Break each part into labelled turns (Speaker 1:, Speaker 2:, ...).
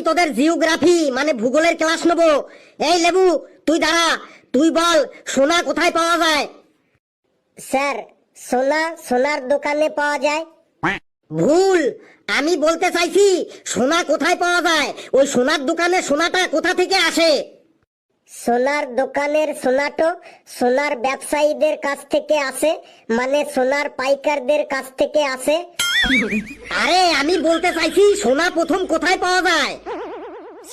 Speaker 1: তোদের জিওগ্রাফি মানে ভূগোলের ক্লাস নেব। এই লেবু, তুই দাঁড়া, তুই বল সোনা কোথায় পাওয়া যায়?
Speaker 2: স্যার, সোনা সোনার দোকানে পাওয়া যায়।
Speaker 1: ভুল, আমি বলতে চাইছি সোনা কোথায় পাওয়া যায়, ওই সোনার দোকানে সোনাটা কোথা থেকে আসে?
Speaker 2: সোনার দোকানের সোনাটো সোনার ব্যবসায়ীদের কাছ থেকে আসে, মানে সোনার পাইকারদের কাছ থেকে আসে।
Speaker 1: আরে আমি বলতে চাইছি সোনা প্রথম কোথায় পাওয়া যায়?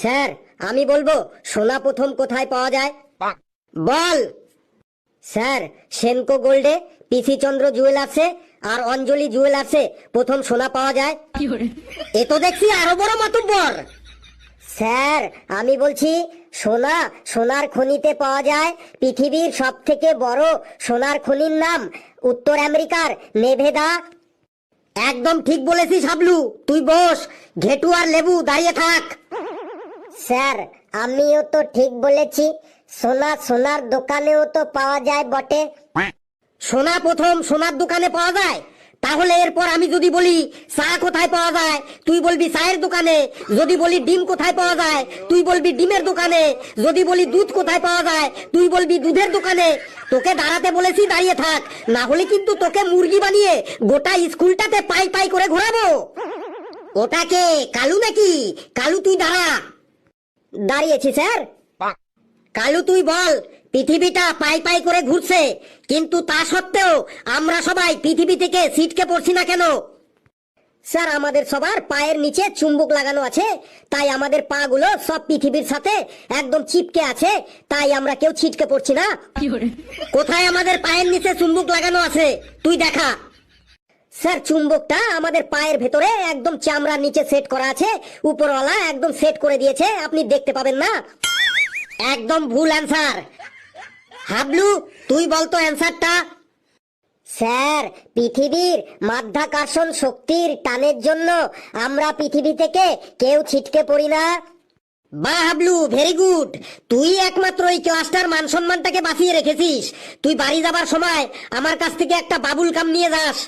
Speaker 1: স্যার, আমি বলবো সোনা প্রথম কোথায় পাওয়া যায়? বল। স্যার, সেনকো গোল্ডে, পিসি চন্দ্র জুয়েলার্সে আর অঞ্জলি জুয়েলার্সে প্রথম সোনা পাওয়া যায়। এ তো দেখছি আরো বড় মাতব্বর।
Speaker 2: স্যার, আমি বলছি সোনা সোনার খনিতে পাওয়া যায়। পৃথিবীর সব থেকে বড় সোনার খনির নাম উত্তর আমেরিকার নেভেদা।
Speaker 1: একদম ঠিক বলেছিস হাবলু, তুই বস, ঘেটু আর লেবু দাঁড়িয়ে থাক।
Speaker 2: স্যার, আমিও তো ঠিক বলেছি, সোনা সোনার দোকানেও তো পাওয়া যায় বটে।
Speaker 1: সোনা প্রথম সোনার দোকানে পাওয়া যায়, তাহলে এরপর আমি যদি বলি চা কোথায় পাওয়া যায়, তুই বলবি চায়ের দোকানে। যদি বলি ডিম কোথায় পাওয়া যায়, তুই বলবি ডিমের দোকানে। যদি বলি দুধ কোথায় পাওয়া যায়, তুই বলবি দুধের দোকানে। তোকে দাঁড়াতে বলেছি, দাঁড়িয়ে থাক, না হলে কিন্তু তোকে মুরগি বানিয়ে গোটা স্কুলটাতে পাই পাই করে ঘোরাবো। ওটাকে কালু নাকি? কালু, তুই দাঁড়া।
Speaker 2: দাঁড়িয়েছি স্যার।
Speaker 1: কালু, তুই বল, পৃথিবীটা পাই পাই করে ঘুরছে, কিন্তু তা সত্ত্বেও আমরা সবাই পৃথিবী থেকে ছিটকে পড়ছি না কেন?
Speaker 2: স্যার, আমাদের সবার পায়ের নিচে চুম্বক লাগানো আছে, তাই আমাদের পা গুলো সব পৃথিবীর সাথে একদম চিপকে আছে, তাই আমরা কেউ ছিটকে পড়ছি না।
Speaker 1: কোথায় আমাদের পায়ের নিচে চুম্বক লাগানো আছে, তুই দেখা।
Speaker 2: স্যার, চুম্বকটা আমাদের পায়ের ভেতরে একদম চামড়ার নিচে সেট করা আছে, উপরওয়ালা একদম সেট করে দিয়েছে, আপনি দেখতে পাবেন না।
Speaker 1: একদম ভুল অ্যান্সার। হাবলু, তুই বলতো অ্যান্সারটা।
Speaker 2: স্যার, পৃথিবীর মাধ্যাকর্ষণ শক্তির টানের জন্য আমরা পৃথিবী থেকে কেউ ছিটকে পড়ি না।
Speaker 1: বাহ হাবলু, ভেরি গুড। তুই একমাত্র এই ক্লাসটার মান সম্মানটাকে বাঁচিয়ে রেখেছিস। তুই বাড়ি যাবার সময় আমার কাছ থেকে একটা বাবুল কাম নিয়ে যাস।